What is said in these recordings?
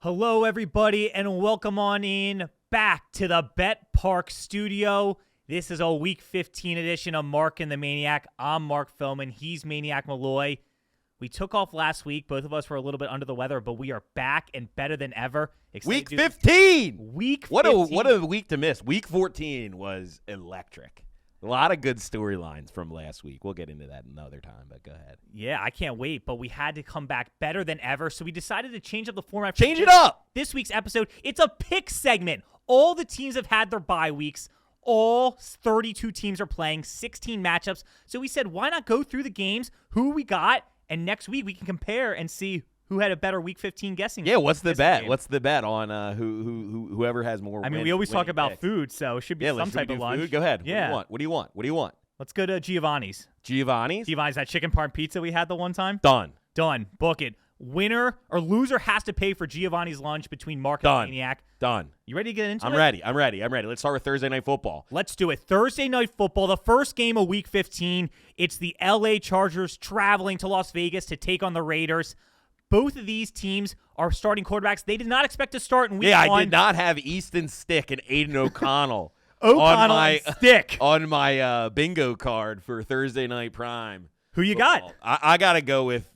Hello, everybody, and welcome on in back to the Bet Park studio. This is a Week 15 edition of Mark and the Maniac. I'm Mark Feldman. He's Maniac Malloy. We took off last week. Both of us were a little bit under the weather, but we are back and better than ever. Week 15! Week 15. What a week to miss. Week 14 was electric. A lot of good storylines from last week. We'll get into that another time, but go ahead. Yeah, I can't wait, but we had to come back better than ever, so we decided to change up the format. Change it up! This week's episode, it's a pick segment. All the teams have had their bye weeks. All 32 teams are playing, 16 matchups. So we said, why not go through the games, who we got, and next week we can compare and see who had a better Week 15 guessing. Yeah, what's the bet? Game. What's the bet on whoever has more? I mean, we always talk about food, so it should be some type of lunch. Food? Go ahead. Yeah. What do you want? Let's go to Giovanni's. Giovanni's, that chicken parm pizza we had the one time. Done. Book it. Winner or loser has to pay for Giovanni's lunch between Mark and Maniac. Done. You ready to get into it? I'm ready. Let's start with Thursday Night Football. Let's do it. Thursday Night Football, the first game of Week 15. It's the LA Chargers traveling to Las Vegas to take on the Raiders. Both of these teams are starting quarterbacks they did not expect to start in Week 1. Yeah, I did not have Easton Stick and Aiden O'Connell. And Stick on my bingo card for Thursday Night Prime. Who you football. got? I got to go with,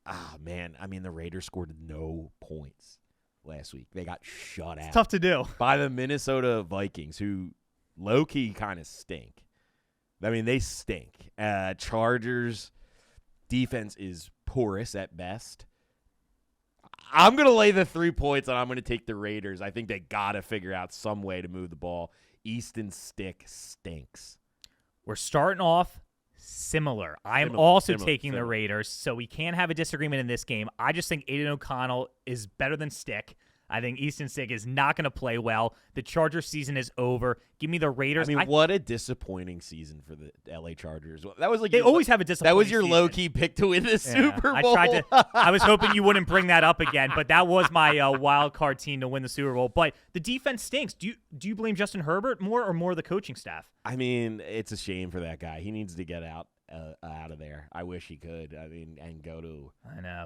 the Raiders scored no points last week. They got shut out. It's tough to do. By the Minnesota Vikings, who low-key kind of stink. I mean, they stink. Chargers defense is porous at best. I'm going to lay the 3 points, and I'm going to take the Raiders. I think they got to figure out some way to move the ball. Easton Stick stinks. We're starting off similar. I am also taking the Raiders, so we can't have a disagreement in this game. I just think Aiden O'Connell is better than Stick. I think Easton Stick is not going to play well. The Chargers season is over. Give me the Raiders. I mean, what a disappointing season for the LA Chargers. That was like they always have a disappointing That was your season. low-key pick to win the Super Bowl. I was hoping you wouldn't bring that up again, but that was my wild card team to win the Super Bowl. But the defense stinks. Do you blame Justin Herbert more or more the coaching staff? I mean, it's a shame for that guy. He needs to get out of there. I wish he could. I mean, and go to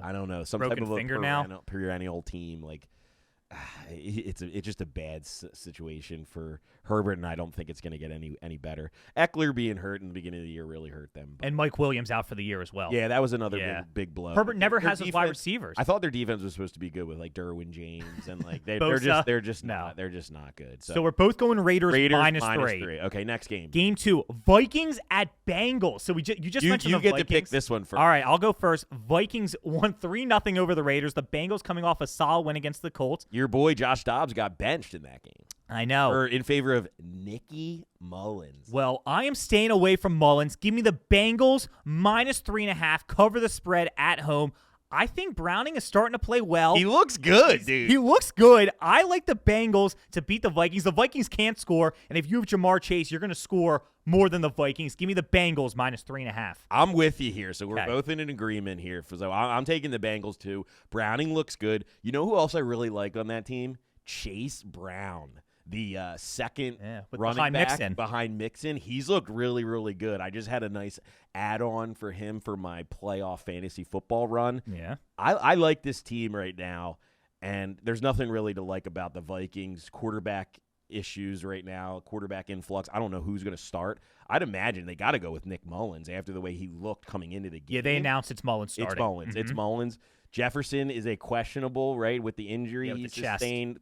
I don't know, some broken type of finger perennial team like. It's just a bad situation for Herbert, and I don't think it's going to get any better. Eckler being hurt in the beginning of the year really hurt them. And Mike Williams out for the year as well. Yeah, that was another big blow. Herbert never has his wide receivers. I thought their defense was supposed to be good with like Derwin James and like they're just not good. So we're both going Raiders minus three. Okay, next game. Game 2, Vikings at Bengals. So you just mentioned the Vikings. You get to pick this one first. All right, I'll go first. Vikings won 3-0 over the Raiders. The Bengals coming off a solid win against the Colts. Your boy Josh Dobbs got benched in that game. I know. Or in favor of Nicky Mullins. Well, I am staying away from Mullins. Give me the Bengals minus 3.5. Cover the spread at home. I think Browning is starting to play well. He looks good, dude. He looks good. I like the Bengals to beat the Vikings. The Vikings can't score, and if you have Jamar Chase, you're going to score more than the Vikings. Give me the Bengals minus 3.5. I'm with you here, so we're both in an agreement here. So I'm taking the Bengals too. Browning looks good. You know who else I really like on that team? Chase Brown. The second running back behind Mixon. He's looked really, really good. I just had a nice add-on for him for my playoff fantasy football run. Yeah. I like this team right now, and there's nothing really to like about the Vikings. Quarterback issues right now, quarterback influx. I don't know who's going to start. I'd imagine they got to go with Nick Mullins after the way he looked coming into the game. Yeah, they announced it's Mullins starting. It's Mullins. Mm-hmm. It's Mullins. Jefferson is a questionable, right, with the injury he sustained.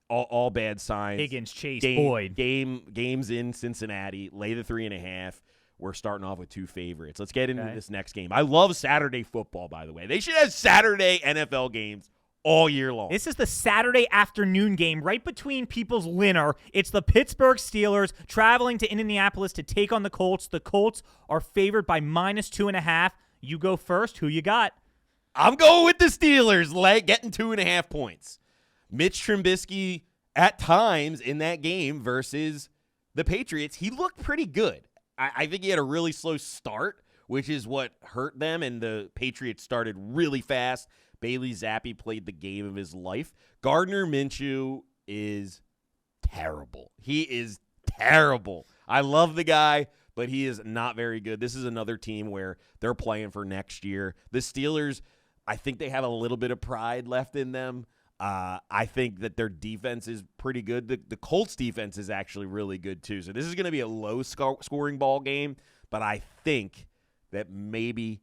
All bad signs. Higgins, Chase, Boyd. Games in Cincinnati. Lay the 3.5. We're starting off with 2 favorites. Let's get into this next game. I love Saturday football, by the way. They should have Saturday NFL games all year long. This is the Saturday afternoon game right between people's dinner. It's the Pittsburgh Steelers traveling to Indianapolis to take on the Colts. The Colts are favored by minus 2.5. You go first. Who you got? I'm going with the Steelers, getting 2.5 points. Mitch Trubisky at times in that game versus the Patriots, he looked pretty good. I think he had a really slow start, which is what hurt them, and the Patriots started really fast. Bailey Zappi played the game of his life. Gardner Minshew is terrible. He is terrible. I love the guy, but he is not very good. This is another team where they're playing for next year. The Steelers, I think they have a little bit of pride left in them. I think that their defense is pretty good. The Colts defense is actually really good too. So this is going to be a low-scoring ball game, but I think that maybe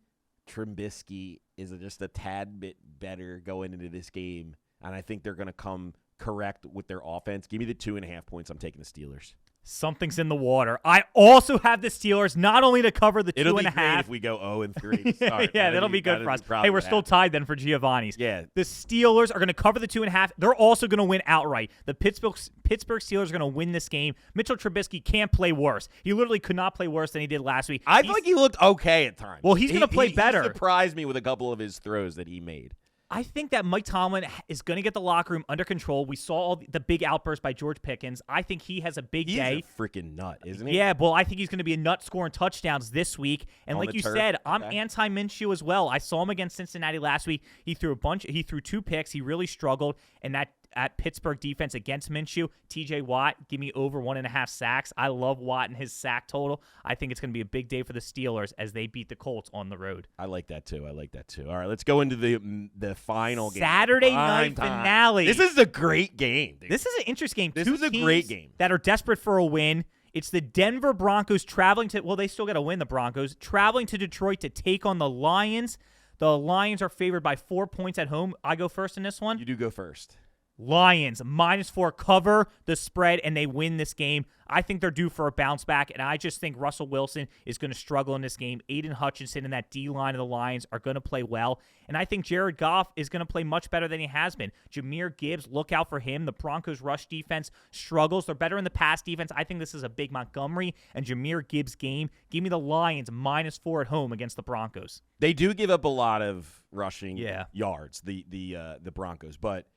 Trubisky is just a tad bit better going into this game, and I think they're going to come correct with their offense. Give me the 2.5 points. I'm taking the Steelers. Something's in the water. I also have the Steelers not only to cover the 2.5. It'll be great if we go 0-3. Yeah, that'll be good for us. Hey, we're still tied then for Giovanni's. Yeah. The Steelers are going to cover the 2.5. They're also going to win outright. The Pittsburgh Steelers are going to win this game. Mitchell Trubisky can't play worse. He literally could not play worse than he did last week. I feel like he looked okay at times. Well, he's going to play better. He surprised me with a couple of his throws that he made. I think that Mike Tomlin is going to get the locker room under control. We saw all the big outbursts by George Pickens. I think he has a big day. He's a freaking nut, isn't he? Yeah, well, I think he's going to be a nut scoring touchdowns this week. And like you said, I'm anti-Minshew as well. I saw him against Cincinnati last week. He threw 2 picks. He really struggled. And that at Pittsburgh defense against Minshew, TJ Watt, give me over 1.5 sacks. I love Watt and his sack total. I think it's going to be a big day for the Steelers as they beat the Colts on the road. I like that too. All right, let's go into the final game. Saturday night finale. This is a great game, dude. This is an interesting game. This Two is a teams great game. that are desperate for a win. It's the Denver Broncos traveling to, well, they still got to win, the Broncos, traveling to Detroit to take on the Lions. The Lions are favored by 4 points at home. I go first in this one. You do go first. Lions, -4, cover the spread, and they win this game. I think they're due for a bounce back, and I just think Russell Wilson is going to struggle in this game. Aiden Hutchinson and that D-line of the Lions are going to play well, and I think Jared Goff is going to play much better than he has been. Jahmyr Gibbs, look out for him. The Broncos' rush defense struggles. They're better in the pass defense. I think this is a big Montgomery and Jahmyr Gibbs game. Give me the Lions -4 at home against the Broncos. They do give up a lot of rushing yards, the Broncos, but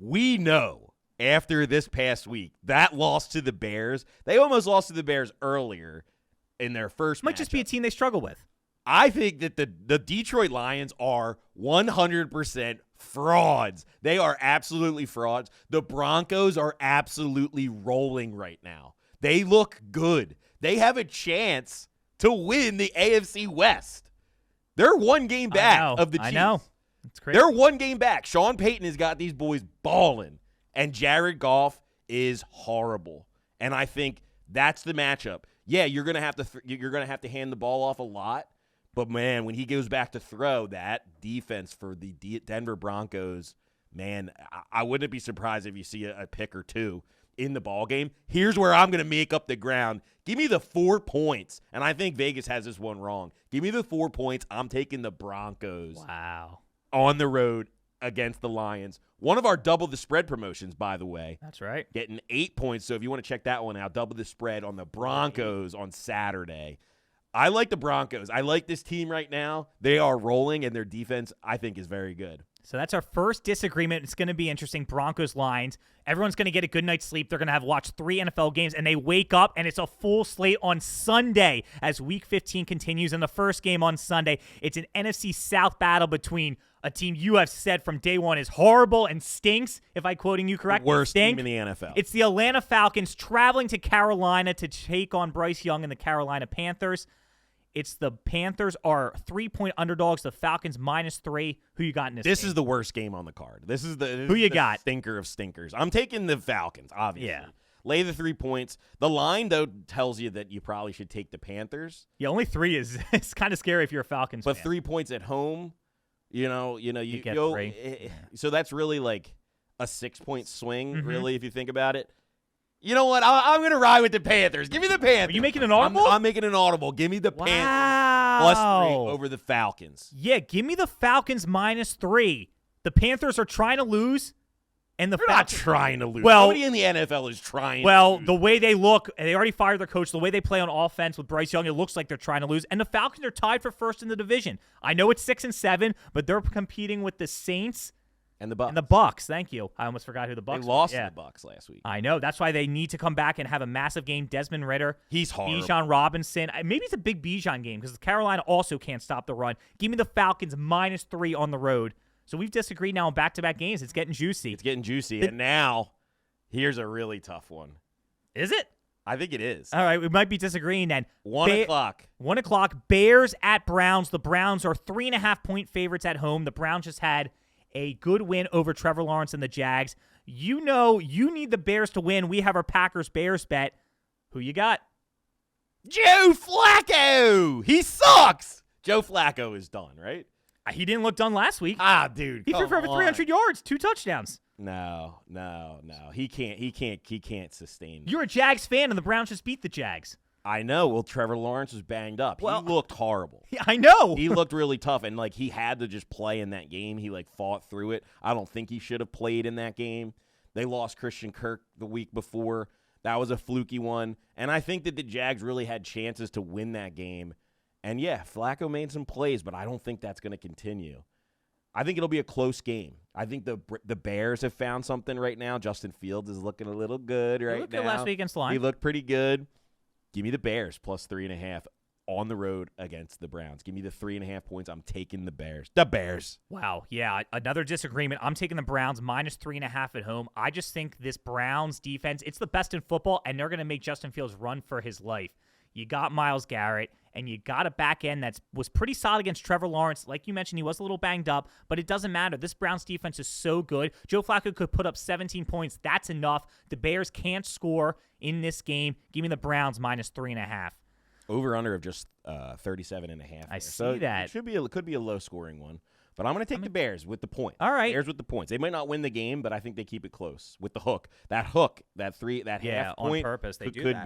we know after this past week, that loss to the Bears, they almost lost to the Bears earlier in their first Might just be a team they struggle with. I think that the Detroit Lions are 100% frauds. They are absolutely frauds. The Broncos are absolutely rolling right now. They look good. They have a chance to win the AFC West. They're one game back of the Chiefs. I know. It's crazy. They're one game back. Sean Payton has got these boys balling, and Jared Goff is horrible. And I think that's the matchup. Yeah, you're gonna have to hand the ball off a lot, but man, when he goes back to throw, that defense for the Denver Broncos, man, I wouldn't be surprised if you see a pick or two in the ball game. Here's where I'm gonna make up the ground. Give me the 4 points, and I think Vegas has this one wrong. Give me the 4 points. I'm taking the Broncos. Wow. On the road against the Lions. One of our double the spread promotions, by the way. That's right. Getting 8 points. So if you want to check that one out, double the spread on the Broncos on Saturday. I like the Broncos. I like this team right now. They are rolling, and their defense, I think, is very good. So that's our first disagreement. It's going to be interesting. Broncos Lions. Everyone's going to get a good night's sleep. They're going to have watched 3 NFL games, and they wake up, and it's a full slate on Sunday as Week 15 continues. And the first game on Sunday, it's an NFC South battle between a team you have said from day one is horrible and stinks, if I'm quoting you correctly. Worst team in the NFL. It's the Atlanta Falcons traveling to Carolina to take on Bryce Young and the Carolina Panthers. It's the Panthers are 3-point underdogs. The Falcons -3. Who you got in this game? This is the worst game on the card. This is the Who you got? Stinker of stinkers. I'm taking the Falcons, obviously. Yeah. Lay the 3 points. The line, though, tells you that you probably should take the Panthers. Yeah, only 3 is it's kind of scary if you're a Falcons But fan. 3 points at home, you get go. 3. So that's really like a 6-point swing, really, if you think about it. You know what? I'm going to ride with the Panthers. Give me the Panthers. Are you making an audible? I'm making an audible. Give me the Panthers +3 over the Falcons. Yeah, give me the Falcons -3. The Panthers are trying to lose, and They're not trying to lose. Well, nobody in the NFL is trying to lose. The way they look, they already fired their coach. The way they play on offense with Bryce Young, it looks like they're trying to lose. And the Falcons are tied for first in the division. I know it's 6-7, but they're competing with the Saints and the Bucs. And the Bucs. Thank you. I almost forgot who the Bucs. They lost were. to the Bucs last week. I know. That's why they need to come back and have a massive game. Desmond Ridder. He's horrible. Bijan Robinson. Maybe it's a big Bijan game because Carolina also can't stop the run. Give me the Falcons -3 on the road. So we've disagreed now on back-to-back games. It's getting juicy. It's getting juicy. And now, here's a really tough one. Is it? I think it is. All right, we might be disagreeing then. 1 o'clock. 1 o'clock. Bears at Browns. The Browns are 3.5-point favorites at home. The Browns just had a good win over Trevor Lawrence and the Jags. You know you need the Bears to win. We have our Packers-Bears bet. Who you got? Joe Flacco! He sucks! Joe Flacco is done, right? He didn't look done last week. Dude, He threw for over 300 yards, 2 touchdowns. No. He can't sustain. You're a Jags fan, and the Browns just beat the Jags. I know. Well, Trevor Lawrence was banged up. Well, he looked horrible. I know. He looked really tough, and he had to just play in that game. He fought through it. I don't think he should have played in that game. They lost Christian Kirk the week before. That was a fluky one, and I think that the Jags really had chances to win that game. And yeah, Flacco made some plays, but I don't think that's going to continue. I think it'll be a close game. I think the Bears have found something right now. Justin Fields is looking a little good right now. He looked good last week against the Lions. He looked pretty good. Give me the Bears plus 3.5 on the road against the Browns. Give me the 3.5 points. I'm taking the Bears. The Bears. Wow. Yeah, another disagreement. I'm taking the Browns minus 3.5 at home. I just think this Browns defense, it's the best in football, and they're going to make Justin Fields run for his life. You got Myles Garrett, and you got a back end that was pretty solid against Trevor Lawrence. Like you mentioned, he was a little banged up, but it doesn't matter. This Browns defense is so good. Joe Flacco could put up 17 points. That's enough. The Bears can't score in this game. Give me the Browns minus 3.5. Over-under of just 37.5. I see that. It could be a low-scoring one. But I'm going to take the Bears with the point. All right. Bears with the points. They might not win the game, but I think they keep it close with the hook. That half on point purpose. They could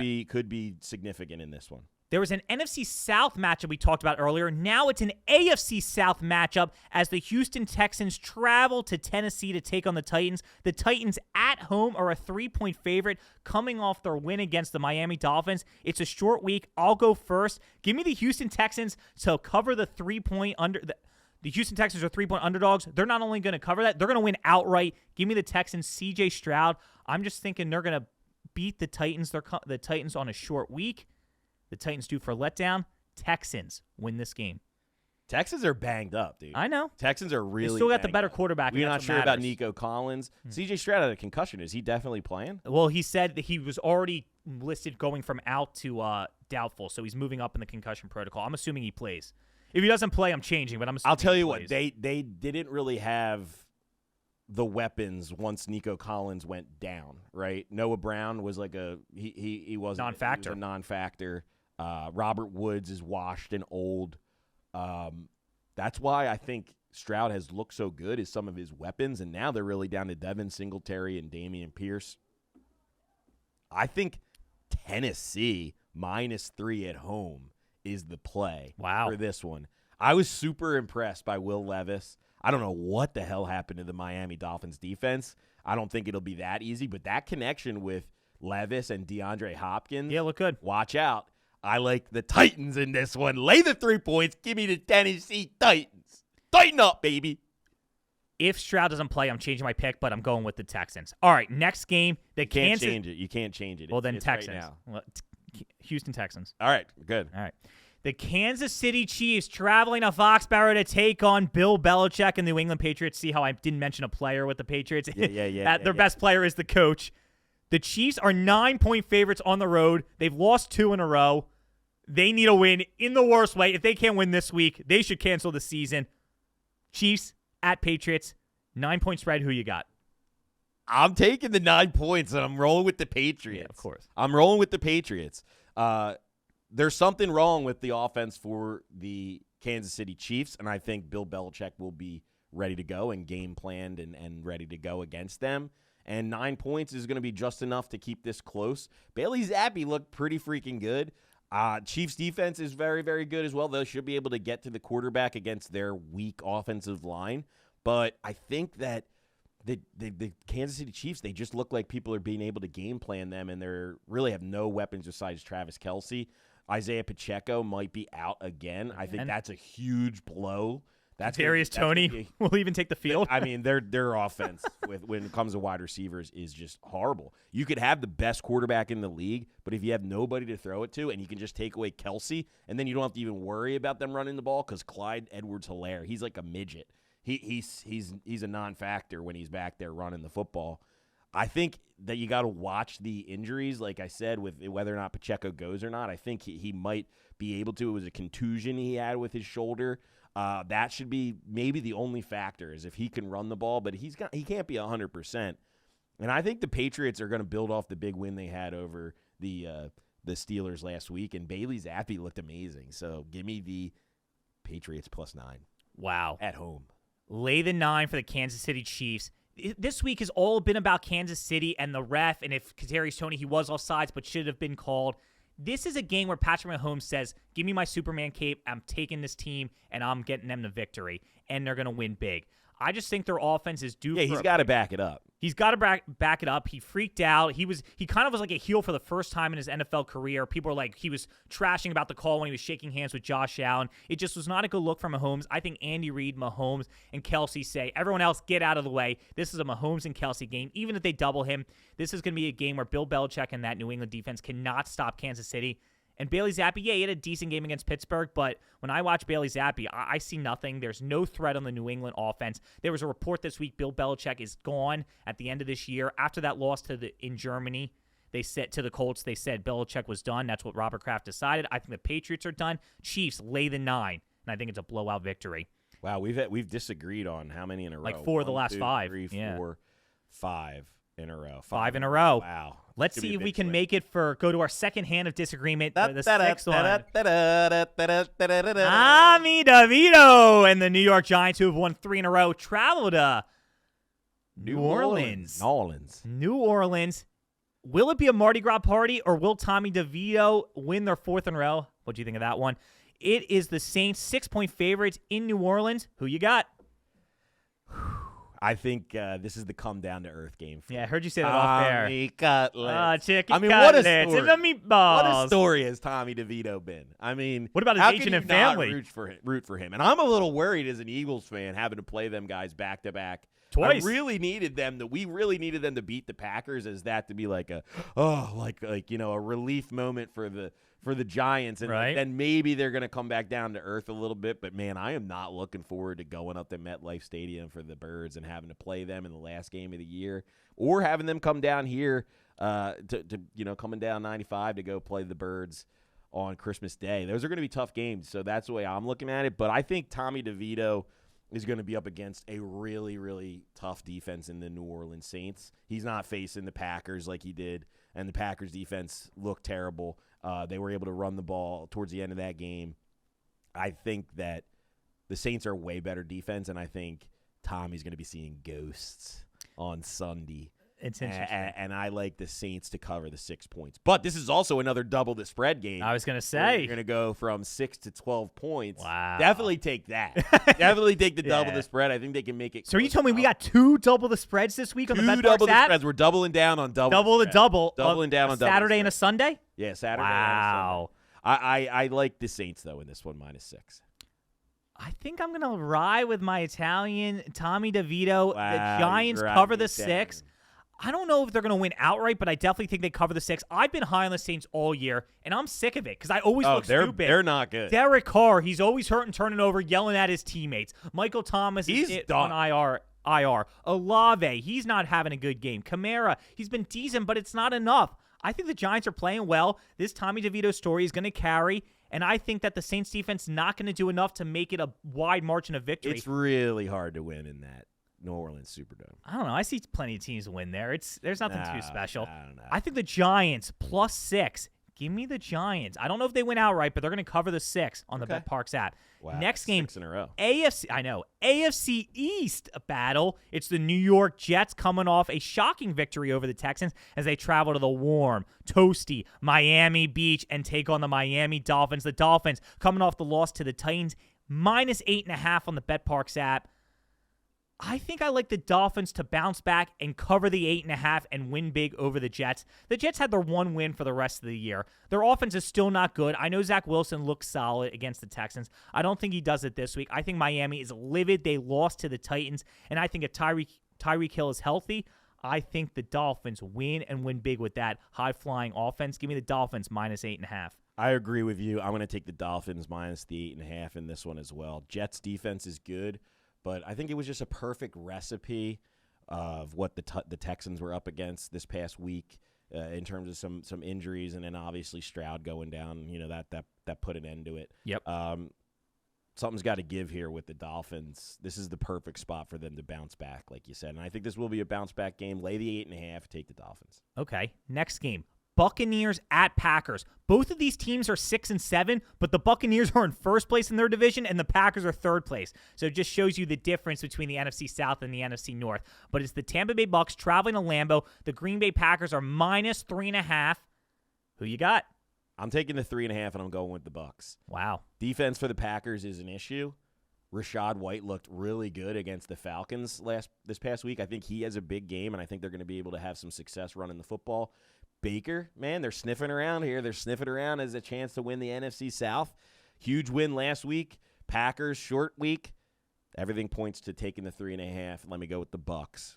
be significant in this one. There was an NFC South matchup we talked about earlier. Now it's an AFC South matchup as the Houston Texans travel to Tennessee to take on the Titans. The Titans at home are a 3-point favorite coming off their win against the Miami Dolphins. It's a short week. I'll go first. Give me the Houston Texans to cover the 3-point under. The Houston Texans are 3-point underdogs. They're not only going to cover that, they're going to win outright. Give me the Texans, C.J. Stroud. I'm just thinking they're going to beat the Titans. The Titans on a short week. The Titans due for a letdown. Texans win this game. Texans are banged up, dude. I know. Texans are really They still got the better up. quarterback. We're not sure about Nico Collins. C.J. Stroud had a concussion. Is he definitely playing? Well, he said that he was already listed going from out to doubtful, so he's moving up in the concussion protocol. I'm assuming he plays. If he doesn't play, I'm changing, but I'm assuming I'll tell you what, they didn't really have the weapons once Nico Collins went down, right? Noah Brown was he wasn't non-factor. He was a non-factor. Robert Woods is washed and old. That's why I think Stroud has looked so good is some of his weapons, and now they're really down to Devin Singletary and Dameon Pierce. I think Tennessee -3 at home is the play for this one. I was super impressed by Will Levis. I don't know what the hell happened to the Miami Dolphins defense. I don't think it'll be that easy, but that connection with Levis and DeAndre Hopkins. Yeah, look good. Watch out. I like the Titans in this one. Lay the 3 points. Give me the Tennessee Titans. Tighten up, baby. If Stroud doesn't play, I'm changing my pick, but I'm going with the Texans. All right, next game. You can't change it. Well, then it's Texans. Right now. Well, Houston Texans. All right, good. All right. The Kansas City Chiefs traveling to Foxborough to take on Bill Belichick and the New England Patriots. See how I didn't mention a player with the Patriots? Yeah. Their best player is the coach. The Chiefs are 9-point favorites on the road. They've lost 2 in a row. They need a win in the worst way. If they can't win this week, they should cancel the season. Chiefs at Patriots, 9-point spread. Who you got? I'm taking the 9 points, and I'm rolling with the Patriots. Yeah, of course. I'm rolling with the Patriots. There's something wrong with the offense for the Kansas City Chiefs, and I think Bill Belichick will be ready to go and game planned and ready to go against them. And 9 points is going to be just enough to keep this close. Bailey Zappi looked pretty freaking good. Chiefs defense is very, very good as well. They should be able to get to the quarterback against their weak offensive line. But I think that the Kansas City Chiefs, they just look like people are being able to game plan them, and they really have no weapons besides Travis Kelce. Isaiah Pacheco might be out again. I think that's a huge blow. Darius Toney will even take the field. I mean, their offense when it comes to wide receivers is just horrible. You could have the best quarterback in the league, but if you have nobody to throw it to and you can just take away Kelce, and then you don't have to even worry about them running the ball because Clyde Edwards-Helaire, he's like a midget. He's a non-factor when he's back there running the football. I think that you got to watch the injuries, like I said, with whether or not Pacheco goes or not. I think he might be able to. It was a contusion he had with his shoulder. That should be maybe the only factor is if he can run the ball, but he can't be 100%. And I think the Patriots are going to build off the big win they had over the Steelers last week, and Bailey Zappi looked amazing. So give me the Patriots +9. Wow. At home. Lay the 9 for the Kansas City Chiefs. This week has all been about Kansas City and the ref, and if Kadarius Toney, he was offsides but should have been called. This is a game where Patrick Mahomes says, give me my Superman cape, I'm taking this team, and I'm getting them the victory, and they're going to win big. I just think their offense is due. Yeah, he's got to back it up. He's got to back it up. He freaked out. He kind of was like a heel for the first time in his NFL career. People were like, he was trashing about the call when he was shaking hands with Josh Allen. It just was not a good look for Mahomes. I think Andy Reid, Mahomes, and Kelsey say, everyone else, get out of the way. This is a Mahomes and Kelsey game. Even if they double him, this is going to be a game where Bill Belichick and that New England defense cannot stop Kansas City. And Bailey Zappi, yeah, he had a decent game against Pittsburgh, but when I watch Bailey Zappi, I see nothing. There's no threat on the New England offense. There was a report this week, Bill Belichick is gone at the end of this year. After that loss in Germany, they said to the Colts, they said Belichick was done. That's what Robert Kraft decided. I think the Patriots are done. Chiefs lay the 9, and I think it's a blowout victory. Wow, we've disagreed on how many in a row? Like 4 of the last 5. 3, 4, 5 in a row. 5 in a row. Wow. Let's see if we can make it go to our second hand of disagreement for the 6th one. Tommy DeVito and the New York Giants, who have won 3 in a row, travel to New Orleans. New Orleans. Will it be a Mardi Gras party, or will Tommy DeVito win their 4th in a row? What do you think of that one? It is the Saints 6-point favorites in New Orleans. Who you got? I think this is the come down to earth game. Yeah, I heard you say that off air. Tommy Cutlets. Chicken cutlets and the meatballs. What a story has Tommy DeVito been? I mean, what about his agent and family? Root for him. And I'm a little worried as an Eagles fan having to play them guys back to back. Twice. We really needed them to beat the Packers, as that to be like a relief moment for the Giants, and right. Then maybe they're going to come back down to earth a little bit. But man, I am not looking forward to going up to MetLife Stadium for the Birds and having to play them in the last game of the year, or having them come down here coming down 95 to go play the Birds on Christmas Day. Those are going to be tough games, so that's the way I'm looking at it. But I think Tommy DeVito is going to be up against a really, really tough defense in the New Orleans Saints. He's not facing the Packers like he did, and the Packers defense looked terrible. They were able to run the ball towards the end of that game. I think that the Saints are a way better defense, and I think Tommy's going to be seeing ghosts on Sunday. It's interesting. And I like the Saints to cover the 6 points. But this is also another double the spread game. I was going to say. You're going to go from 6 to 12 points. Wow. Definitely take that. Definitely take the double the spread. I think they can make it. So are you telling me we got 2 double the spreads this week on the Bet double app? the spreads. We're doubling down on double. Double the double. Doubling down on double. Saturday and a Sunday? Yeah, Saturday. Wow. And a Sunday. I like the Saints, though, in this one, -6. I think I'm going to ride with my Italian Tommy DeVito. Wow, the Giants cover the 6. I don't know if they're going to win outright, but I definitely think they cover the 6. I've been high on the Saints all year, and I'm sick of it because I always look stupid. They're not good. Derek Carr, he's always hurt and turning over, yelling at his teammates. Michael Thomas is on IR. Olave, he's not having a good game. Kamara, he's been decent, but it's not enough. I think the Giants are playing well. This Tommy DeVito story is going to carry, and I think that the Saints defense is not going to do enough to make it a wide margin of victory. It's really hard to win in that New Orleans Superdome. I don't know. I see plenty of teams win there. There's nothing too special. I don't know. I think the Giants +6. Give me the Giants. I don't know if they win outright, but they're going to cover the 6 on the Bet Parks app. Wow, next game, 6 in a row. AFC East battle. It's the New York Jets coming off a shocking victory over the Texans as they travel to the warm, toasty Miami Beach and take on the Miami Dolphins. The Dolphins coming off the loss to the Titans, -8.5 on the Bet Parks app. I think I like the Dolphins to bounce back and cover the 8.5 and win big over the Jets. The Jets had their one win for the rest of the year. Their offense is still not good. I know Zach Wilson looks solid against the Texans. I don't think he does it this week. I think Miami is livid. They lost to the Titans, and I think if Tyreek Hill is healthy, I think the Dolphins win and win big with that high-flying offense. Give me the Dolphins -8.5. I agree with you. I'm going to take the Dolphins -8.5 in this one as well. Jets defense is good. But I think it was just a perfect recipe of what the Texans were up against this past week in terms of some injuries, and then obviously Stroud going down. You know, that put an end to it. Yep. something's got to give here with the Dolphins. This is the perfect spot for them to bounce back, like you said. And I think this will be a bounce-back game. Lay the 8.5, take the Dolphins. Okay, next game. Buccaneers at Packers. Both of these teams are 6-7, but the Buccaneers are in first place in their division and the Packers are third place. So it just shows you the difference between the NFC South and the NFC North. But it's the Tampa Bay Bucs traveling to Lambeau. The Green Bay Packers are minus 3.5. Who you got? I'm taking the 3.5, and I'm going with the Bucs. Wow. Defense for the Packers is an issue. Rashad White looked really good against the Falcons this past week. I think he has a big game, and I think they're going to be able to have some success running the football. Baker, man, they're sniffing around here. They're sniffing around as a chance to win the NFC South. Huge win last week. Packers, short week. Everything points to taking the 3.5. Let me go with the Bucs.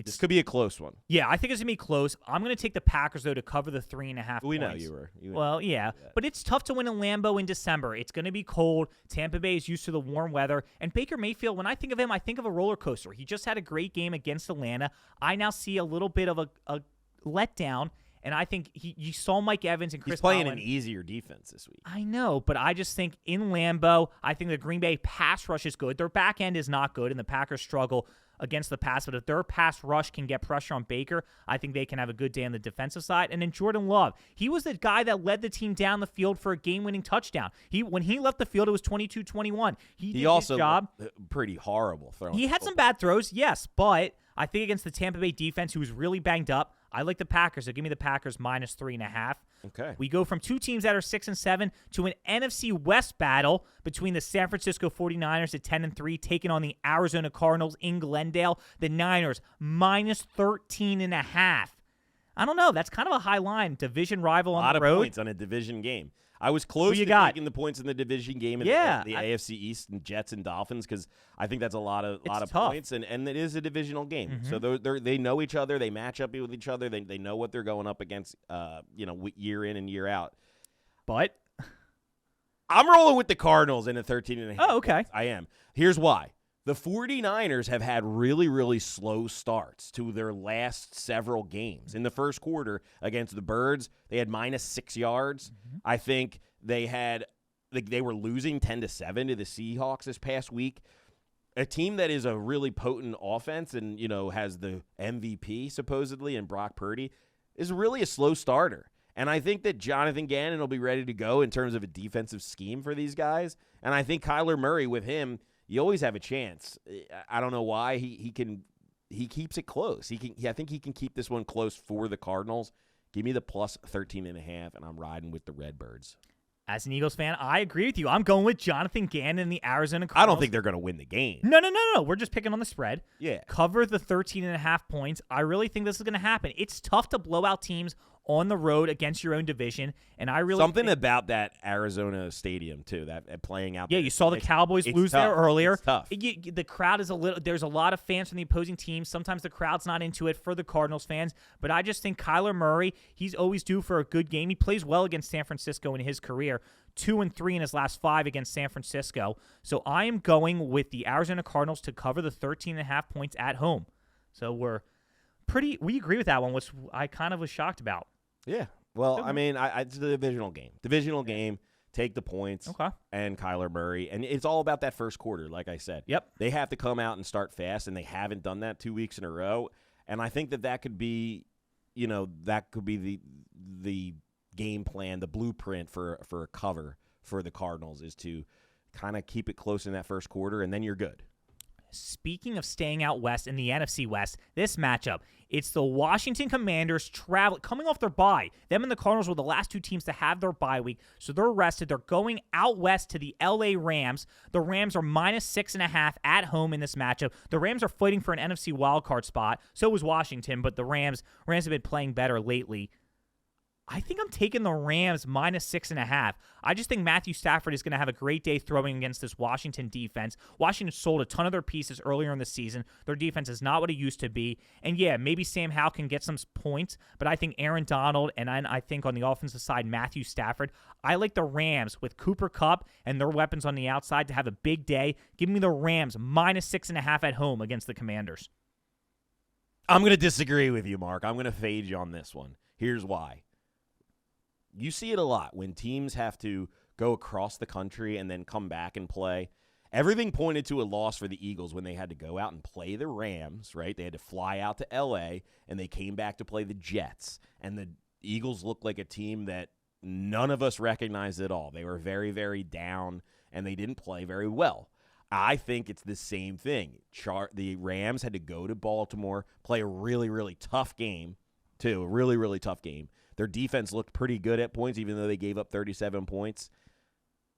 This could be a close one. Yeah, I think it's going to be close. I'm going to take the Packers, though, to cover the 3.5 We know points. you were. Well, yeah. But it's tough to win in Lambeau in December. It's going to be cold. Tampa Bay is used to the warm weather. And Baker Mayfield, when I think of him, I think of a roller coaster. He just had a great game against Atlanta. I now see a little bit of a letdown. And I think you saw Mike Evans and Chris He's playing Godwin. an easier defense this week. I know, but I just think in Lambeau, I think the Green Bay pass rush is good. Their back end is not good, and the Packers struggle against the pass. But if their pass rush can get pressure on Baker, I think they can have a good day on the defensive side. And then Jordan Love, he was the guy that led the team down the field for a game-winning touchdown. When he left the field, it was 22-21. He did also his job. Pretty horrible throwing. He had some bad throws, yes, but I think against the Tampa Bay defense, who was really banged up, I like the Packers, so give me the Packers minus 3.5. Okay. We go from two teams that are 6-7 to an NFC West battle between the San Francisco 49ers at 10-3, taking on the Arizona Cardinals in Glendale. The Niners minus 13.5. I don't know. That's kind of a high line. Division rival on the road. A lot of points on a division game. I was close to taking the points in the division game in the AFC East and Jets and Dolphins because I think that's a lot of points, and it is a divisional game. Mm-hmm. So they know each other, they match up with each other, they know what they're going up against, year in and year out. But I'm rolling with the Cardinals in a 13.5. Oh, okay. I am. Here's why. The 49ers have had really, really slow starts to their last several games. In the first quarter against the Birds, they had minus 6 yards. Mm-hmm. I think they were losing 10-7 to the Seahawks this past week. A team that is a really potent offense and, has the MVP supposedly and Brock Purdy is really a slow starter. And I think that Jonathan Gannon will be ready to go in terms of a defensive scheme for these guys. And I think Kyler Murray with him, you always have a chance. I don't know why he keeps it close. I think he can keep this one close for the Cardinals. Give me the plus 13.5, and I'm riding with the Redbirds. As an Eagles fan, I agree with you. I'm going with Jonathan Gannon and the Arizona Cardinals. I don't think they're going to win the game. No. We're just picking on the spread. Yeah. Cover the 13.5 points. I really think this is going to happen. It's tough to blow out teams on the road against your own division, and I really something about that Arizona stadium too, that playing out. Yeah, there. you saw the Cowboys lose tough. there earlier. It's tough. The crowd is there's a lot of fans from the opposing team. Sometimes the crowd's not into it for the Cardinals fans, but I just think Kyler Murray, he's always due for a good game. He plays well against San Francisco in his career. 2-3 in his last 5 against San Francisco. So I am going with the Arizona Cardinals to cover the 13.5 points at home. So we agree with that one, which I kind of was shocked about. Yeah. Well, I mean, it's the divisional game. Divisional game, take the points. Okay. And Kyler Murray. And it's all about that first quarter, like I said. Yep. They have to come out and start fast, and they haven't done that 2 weeks in a row. And I think that could be, the game plan, the blueprint for a cover for the Cardinals is to kind of keep it close in that first quarter, and then you're good. Speaking of staying out west in the NFC West, this matchup, it's the Washington Commanders coming off their bye. Them and the Cardinals were the last two teams to have their bye week, so they're rested. They're going out west to the LA Rams. The Rams are minus 6.5 at home in this matchup. The Rams are fighting for an NFC wildcard spot. So was Washington, but the Rams have been playing better lately. I think I'm taking the Rams minus 6.5. I just think Matthew Stafford is going to have a great day throwing against this Washington defense. Washington sold a ton of their pieces earlier in the season. Their defense is not what it used to be. And yeah, maybe Sam Howell can get some points, but I think Aaron Donald and I think on the offensive side, Matthew Stafford. I like the Rams with Cooper Kupp and their weapons on the outside to have a big day. Give me the Rams minus 6.5 at home against the Commanders. I'm going to disagree with you, Mark. I'm going to fade you on this one. Here's why. You see it a lot when teams have to go across the country and then come back and play. Everything pointed to a loss for the Eagles when they had to go out and play the Rams, right? They had to fly out to L.A., and they came back to play the Jets. And the Eagles looked like a team that none of us recognized at all. They were very, very down, and they didn't play very well. I think it's the same thing. The Rams had to go to Baltimore, play a really, really tough game, too. A really, really tough game. Their defense looked pretty good at points, even though they gave up 37 points.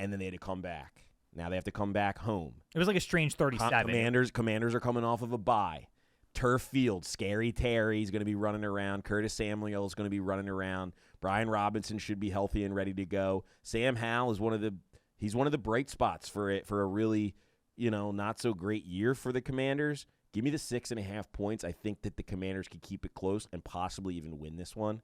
And then they had to come back. Now they have to come back home. It was like a strange 37. Commanders are coming off of a bye. Turf field, Scary Terry's going to be running around. Curtis Samuel is going to be running around. Brian Robinson should be healthy and ready to go. Sam Howell is one of the bright spots for a really, not so great year for the Commanders. Give me the 6.5 points. I think that the Commanders could keep it close and possibly even win this one.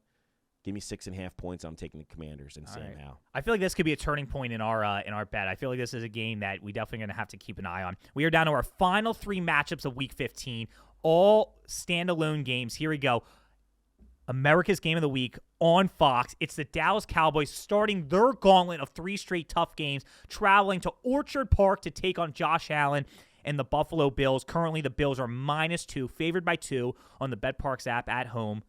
Give me 6.5 points. I'm taking the Commanders and Sam Howell. I feel like this could be a turning point in our bet. I feel like this is a game that we definitely going to have to keep an eye on. We are down to our final 3 matchups of Week 15, all standalone games. Here we go. America's Game of the Week on Fox. It's the Dallas Cowboys starting their gauntlet of 3 straight tough games, traveling to Orchard Park to take on Josh Allen and the Buffalo Bills. Currently, the Bills are -2, favored by 2 on the BetParx app at home.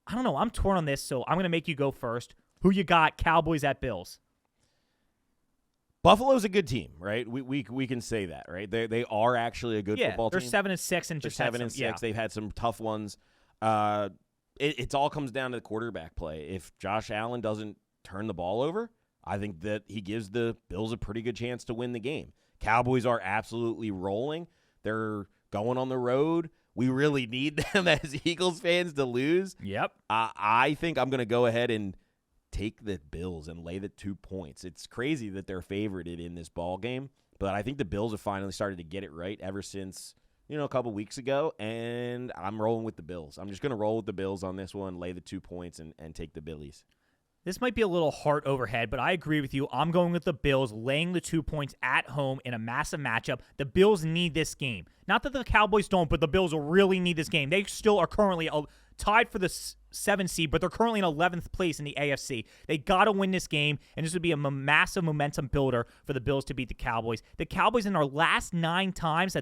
I don't know. I'm torn on this, so I'm going to make you go first. Who you got, Cowboys at Bills? Buffalo's a good team, right? We can say that, right? They are actually a good football team. They're 7-6 and just 7-6. Yeah. They've had some tough ones. It all comes down to the quarterback play. If Josh Allen doesn't turn the ball over, I think that he gives the Bills a pretty good chance to win the game. Cowboys are absolutely rolling. They're going on the road. We really need them as Eagles fans to lose. Yep. I think I'm going to go ahead and take the Bills and lay the 2 points. It's crazy that they're favored in this ball game, but I think the Bills have finally started to get it right ever since, a couple weeks ago, and I'm rolling with the Bills. I'm just going to roll with the Bills on this one, lay the 2 points, and take the Billies. This might be a little heart overhead, but I agree with you. I'm going with the Bills, laying the 2 points at home in a massive matchup. The Bills need this game. Not that the Cowboys don't, but the Bills will really need this game. They still are currently tied for the 7th seed, but they're currently in 11th place in the AFC. They got to win this game, and this would be a massive momentum builder for the Bills to beat the Cowboys. The Cowboys, in our last 9 times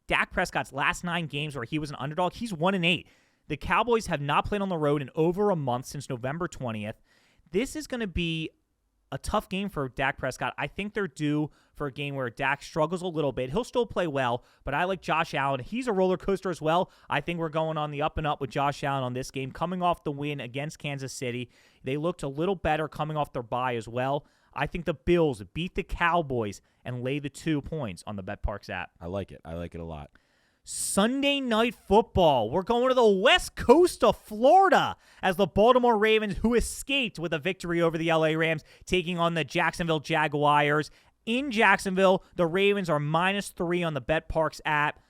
Dak Prescott's last 9 games where he was an underdog, he's 1-8. The Cowboys have not played on the road in over a month since November 20th. This is going to be a tough game for Dak Prescott. I think they're due for a game where Dak struggles a little bit. He'll still play well, but I like Josh Allen. He's a roller coaster as well. I think we're going on the up and up with Josh Allen on this game. Coming off the win against Kansas City, they looked a little better coming off their bye as well. I think the Bills beat the Cowboys and lay the 2 points on the BetParx app. I like it. I like it a lot. Sunday Night Football. We're going to the west coast of Florida as the Baltimore Ravens, who escaped with a victory over the LA Rams, taking on the Jacksonville Jaguars. In Jacksonville, the Ravens are -3 on the BetParx app.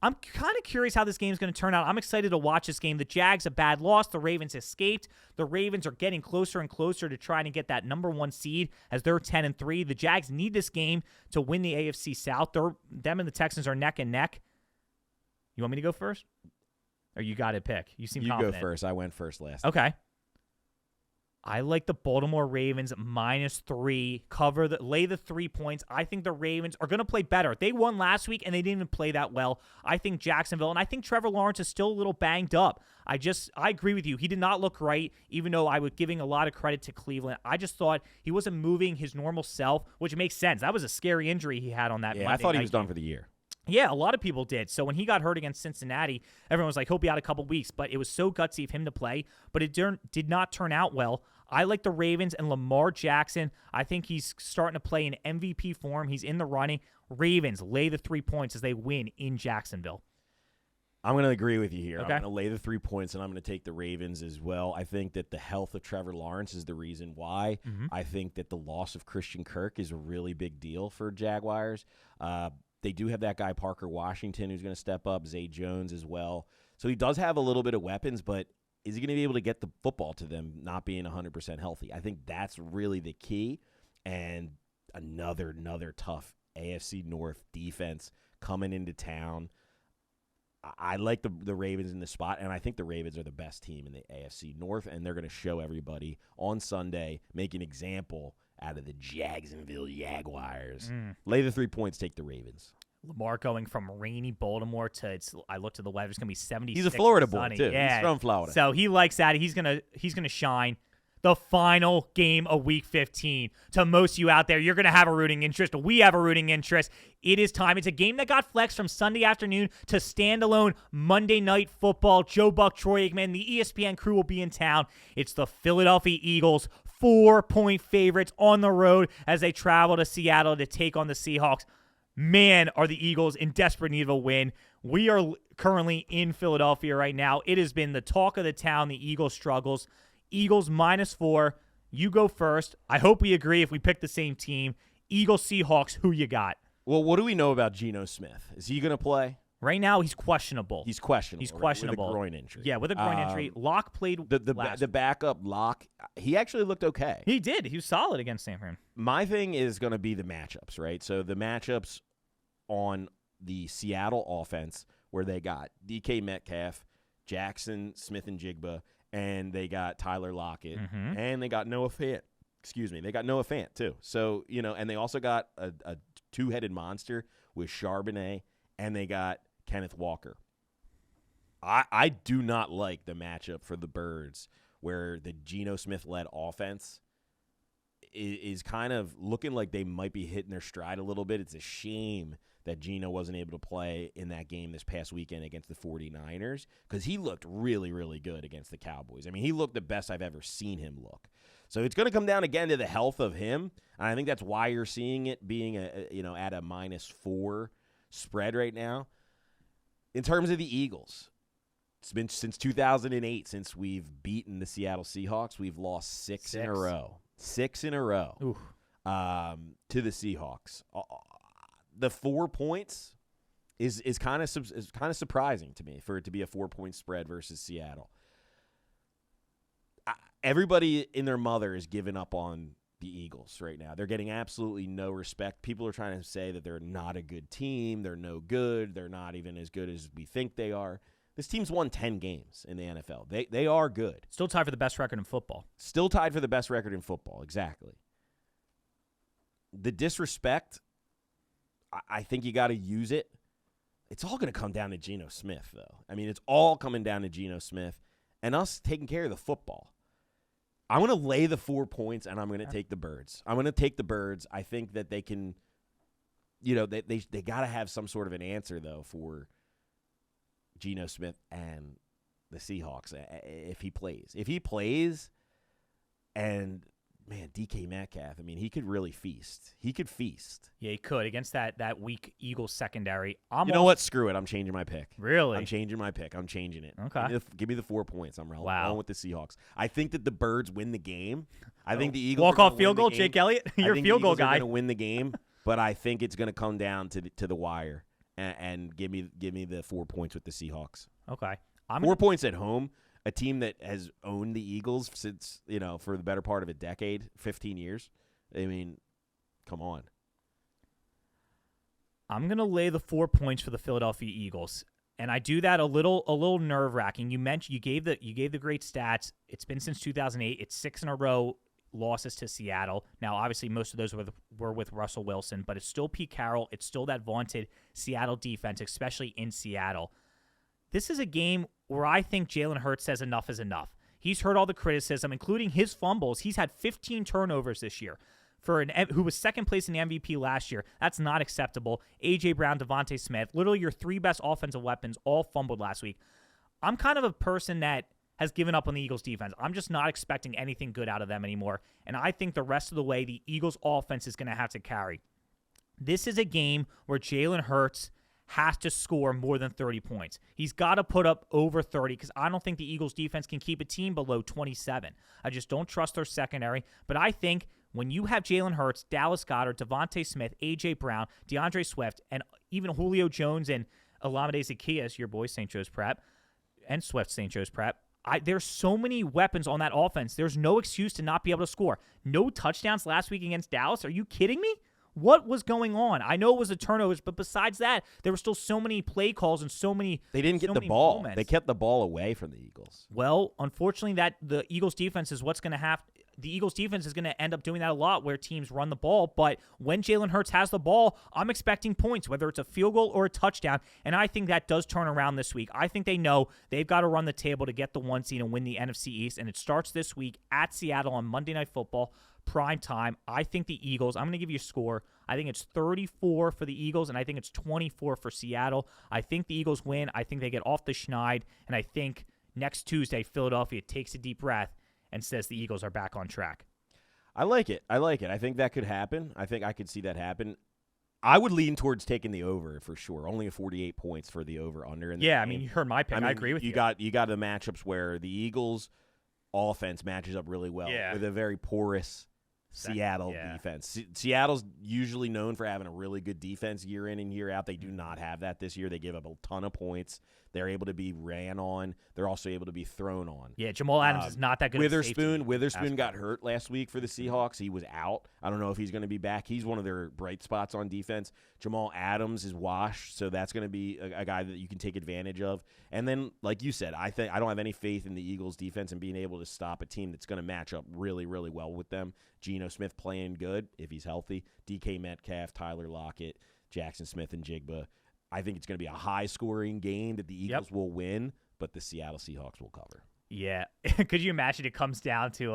I'm kind of curious how this game is going to turn out. I'm excited to watch this game. The Jags, a bad loss. The Ravens escaped. The Ravens are getting closer and closer to trying to get that number 1 seed as they're 10-3. The Jags need this game to win the AFC South. Them and the Texans are neck and neck. You want me to go first? Or you got to pick? You seem confident. You go first. I went first last. Okay. I like the Baltimore Ravens -3. Lay the 3 points. I think the Ravens are going to play better. They won last week, and they didn't even play that well. I think Jacksonville, and I think Trevor Lawrence is still a little banged up. I agree with you. He did not look right, even though I was giving a lot of credit to Cleveland. I just thought he wasn't moving his normal self, which makes sense. That was a scary injury he had on that Monday I thought he night was done for the year. Yeah, a lot of people did. So when he got hurt against Cincinnati, everyone was like, he'll be out a couple weeks. But it was so gutsy of him to play. But it did not turn out well. I like the Ravens and Lamar Jackson. I think he's starting to play in MVP form. He's in the running. Ravens lay the 3 points as they win in Jacksonville. I'm going to agree with you here. Okay. I'm going to lay the 3 points, and I'm going to take the Ravens as well. I think that the health of Trevor Lawrence is the reason why. Mm-hmm. I think that the loss of Christian Kirk is a really big deal for Jaguars. They do have that guy Parker Washington who's going to step up, Zay Jones as well. So he does have a little bit of weapons, but is he going to be able to get the football to them not being 100% healthy? I think that's really the key. And another tough AFC North defense coming into town. I like the Ravens in the spot, and I think the Ravens are the best team in the AFC North, and they're going to show everybody on Sunday, make an example out of the Jacksonville Jaguars. Lay the 3 points, take the Ravens. Lamar going from rainy Baltimore to I looked at the weather. It's gonna be 76. He's a Florida boy sunny. too. Yeah. He's from Florida. So he likes that. He's gonna shine. The final game of Week 15. To most of you out there, you're gonna have a rooting interest. We have a rooting interest. It is time. It's a game that got flexed from Sunday afternoon to standalone Monday Night Football. Joe Buck, Troy Aikman, the ESPN crew will be in town. It's the Philadelphia Eagles, 4-point favorites on the road as they travel to Seattle to take on the Seahawks. Man, are the Eagles in desperate need of a win. We are currently in Philadelphia right now. It has been the talk of the town, the Eagles struggles. Eagles -4. You go first. I hope we agree if we pick the same team. Eagles, Seahawks, who you got? Well, what do we know about Geno Smith? Is he going to play? Right now, he's questionable. He's questionable. He's questionable. With a groin injury. Yeah, with a groin injury. Locke played the backup Locke. He actually looked okay. He did. He was solid against Stanford. My thing is going to be the matchups, right? So the matchups on the Seattle offense where they got DK Metcalf, Jackson, Smith and Jigba, and they got Tyler Lockett, and they got Noah Fant. Excuse me. They got Noah Fant, too. So, and they also got a two-headed monster with Charbonnet, and they got Kenneth Walker. I do not like the matchup for the Birds where the Geno Smith-led offense is kind of looking like they might be hitting their stride a little bit. It's a shame that Geno wasn't able to play in that game this past weekend against the 49ers because he looked really, really good against the Cowboys. I mean, he looked the best I've ever seen him look. So it's going to come down again to the health of him, and I think that's why you're seeing it being at a -4 spread right now. In terms of the Eagles, it's been since 2008 since we've beaten the Seattle Seahawks. We've lost six in a row. 6 in a row to the Seahawks. The 4 points is kind of surprising to me for it to be a 4-point spread versus Seattle. Everybody in their mother is giving up on the Eagles right now. They're getting absolutely no respect. People are trying to say that they're not a good team. They're no good. They're not even as good as we think they are. This team's won 10 games in the NFL. They are good. Still tied for the best record in football. Still tied for the best record in football, exactly. The disrespect, I think you got to use it. It's all going to come down to Geno Smith, though. I mean, it's all coming down to Geno Smith and us taking care of the football. I'm going to lay the 4 points, and I'm going to take the Birds. I'm going to take the Birds. I think that they can, they got to have some sort of an answer, though, for Geno Smith and the Seahawks if he plays. If he plays, and, man, DK Metcalf, I mean, he could really feast. He could feast. Yeah, he could against that weak Eagles secondary. You know what? Screw it. I'm changing my pick. Really? I'm changing my pick. I'm changing it. Okay. Give me the 4 points. I'm rolling with the Seahawks. I think that the Birds win the game. I think the Eagles walk-off field goal, Jake Elliott. You're a field goal guy. Going to win the game, but I think it's going to come down to the wire. And give me the 4 points with the Seahawks. Okay. 4 points at home. A team that has owned the Eagles since, for the better part of a decade, 15 years. I mean, come on. I'm going to lay the 4 points for the Philadelphia Eagles. And I do that a little nerve-wracking. You mentioned you gave the great stats. It's been since 2008. It's 6 in a row losses to Seattle. Now, obviously, most of those were with Russell Wilson, but it's still Pete Carroll. It's still that vaunted Seattle defense, especially in Seattle. This is a game where I think Jalen Hurts says enough is enough. He's heard all the criticism, including his fumbles. He's had 15 turnovers this year. For who was second place in the MVP last year, that's not acceptable. A.J. Brown, Devontae Smith, literally your 3 best offensive weapons all fumbled last week. I'm kind of a person that has given up on the Eagles' defense. I'm just not expecting anything good out of them anymore, and I think the rest of the way the Eagles' offense is going to have to carry. This is a game where Jalen Hurts has to score more than 30 points. He's got to put up over 30 because I don't think the Eagles' defense can keep a team below 27. I just don't trust their secondary, but I think when you have Jalen Hurts, Dallas Goedert, Devontae Smith, A.J. Brown, DeAndre Swift, and even Julio Jones and Olamide Zaccheaus, your boy St. Joe's Prep, and Swift St. Joe's Prep, there's so many weapons on that offense. There's no excuse to not be able to score. No touchdowns last week against Dallas. Are you kidding me? What was going on? I know it was the turnovers, but besides that, there were still so many play calls and so many. They didn't get the ball. Moments. They kept the ball away from the Eagles. Well, unfortunately, that the Eagles defense is what's going to have the Eagles defense is going to end up doing that a lot where teams run the ball. But when Jalen Hurts has the ball, I'm expecting points, whether it's a field goal or a touchdown. And I think that does turn around this week. I think they know they've got to run the table to get the 1 seed and win the NFC East. And it starts this week at Seattle on Monday Night Football, prime time. I think the Eagles, I'm going to give you a score. I think it's 34 for the Eagles, and I think it's 24 for Seattle. I think the Eagles win. I think they get off the schneid, and I think next Tuesday, Philadelphia takes a deep breath and says the Eagles are back on track. I like it. I think that could happen. I think I could see that happen. I would lean towards taking the over for sure. Only a 48 points for the over-under. Yeah, I mean, you heard my pick. I agree with you. You got the matchups where the Eagles' offense matches up really well with a very porous Seattle defense. Seattle's usually known for having a really good defense year in and year out. They do not have that this year. They give up a ton of points. They're able to be ran on. They're also able to be thrown on. Yeah, Jamal Adams is not that good. Witherspoon got hurt last week for the Seahawks. He was out. I don't know if he's going to be back. He's one of their bright spots on defense. Jamal Adams is washed, so that's going to be a guy that you can take advantage of. And then, like you said, I don't have any faith in the Eagles' defense and being able to stop a team that's going to match up really, really well with them. Geno Smith playing good if he's healthy. DK Metcalf, Tyler Lockett, Jackson Smith, and Jigba. I think it's going to be a high-scoring game that the Eagles will win, but the Seattle Seahawks will cover. Yeah. Could you imagine it comes down to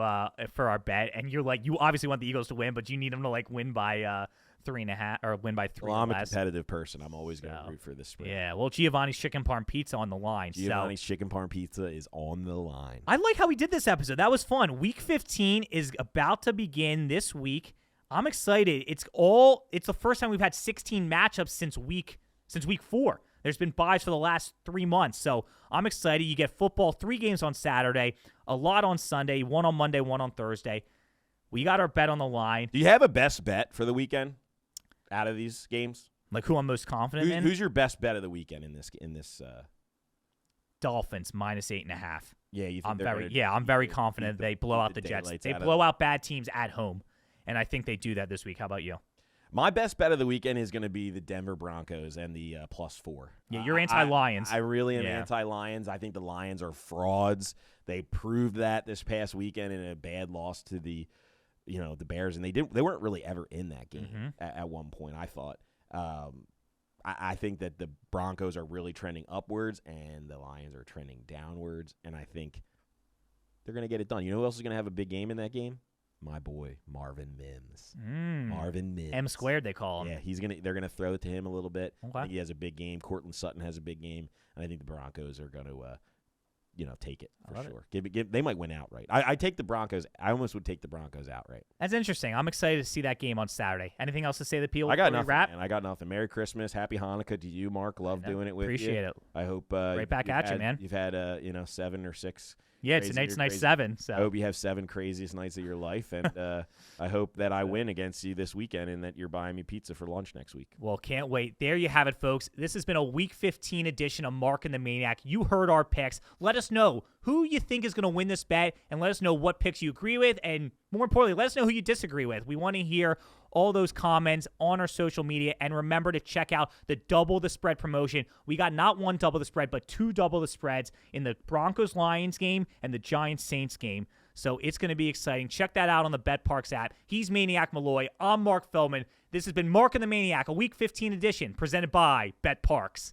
for our bet, and you're like, you obviously want the Eagles to win, but you need them to like win by 3.5 or win by 3. Well, I'm a competitive person. I'm always going to root for the spread. Yeah. Well, Giovanni's Chicken Parm Pizza on the line. Giovanni's Chicken Parm Pizza is on the line. I like how we did this episode. That was fun. Week 15 is about to begin this week. I'm excited. It's the first time we've had 16 matchups since week 4. There's been buys for the last 3 months, so I'm excited. You get football, 3 games on Saturday, a lot on Sunday, 1 on Monday, 1 on Thursday. We got our bet on the line. Do you have a best bet for the weekend out of these games? Like who I'm most confident in? Who's your best bet of the weekend in this? Dolphins -8.5. Yeah, you think I'm very confident they blow out the Jets. They blow out bad teams at home, and I think they do that this week. How about you? My best bet of the weekend is going to be the Denver Broncos and the +4. Yeah, you're anti-Lions. I really am anti-Lions. I think the Lions are frauds. They proved that this past weekend in a bad loss to the Bears, and they weren't really ever in that game at one point, I thought. I think that the Broncos are really trending upwards, and the Lions are trending downwards, and I think they're going to get it done. You know who else is going to have a big game in that game? My boy, Marvin Mims. Marvin Mims. M-squared, they call him. Yeah, they're gonna throw it to him a little bit. Okay. I think he has a big game. Cortland Sutton has a big game, and I think the Broncos are going to, take it for sure. They might win outright. I take the Broncos. I almost would take the Broncos outright. That's interesting. I'm excited to see that game on Saturday. Anything else to say to people? I got nothing. Wrap? Man. I got nothing. Merry Christmas, Happy Hanukkah to you, Mark. Love doing it with you. Appreciate it. I hope. Right back at you, man. You've had 7 or 6. Yeah, tonight's night 7. So I hope you have 7 craziest nights of your life, and I hope that I win against you this weekend and that you're buying me pizza for lunch next week. Well, can't wait. There you have it, folks. This has been a Week 15 edition of Mark and the Maniac. You heard our picks. Let us know who you think is going to win this bet, and let us know what picks you agree with, and more importantly, let us know who you disagree with. We want to hear all those comments on our social media, and remember to check out the Double the Spread promotion. We got not 1 double the spread, but 2 double the spreads in the Broncos-Lions game and the Giants-Saints game. So it's going to be exciting. Check that out on the BetParks app. He's Maniac Malloy. I'm Mark Feldman. This has been Mark and the Maniac, a Week 15 edition presented by BetParks.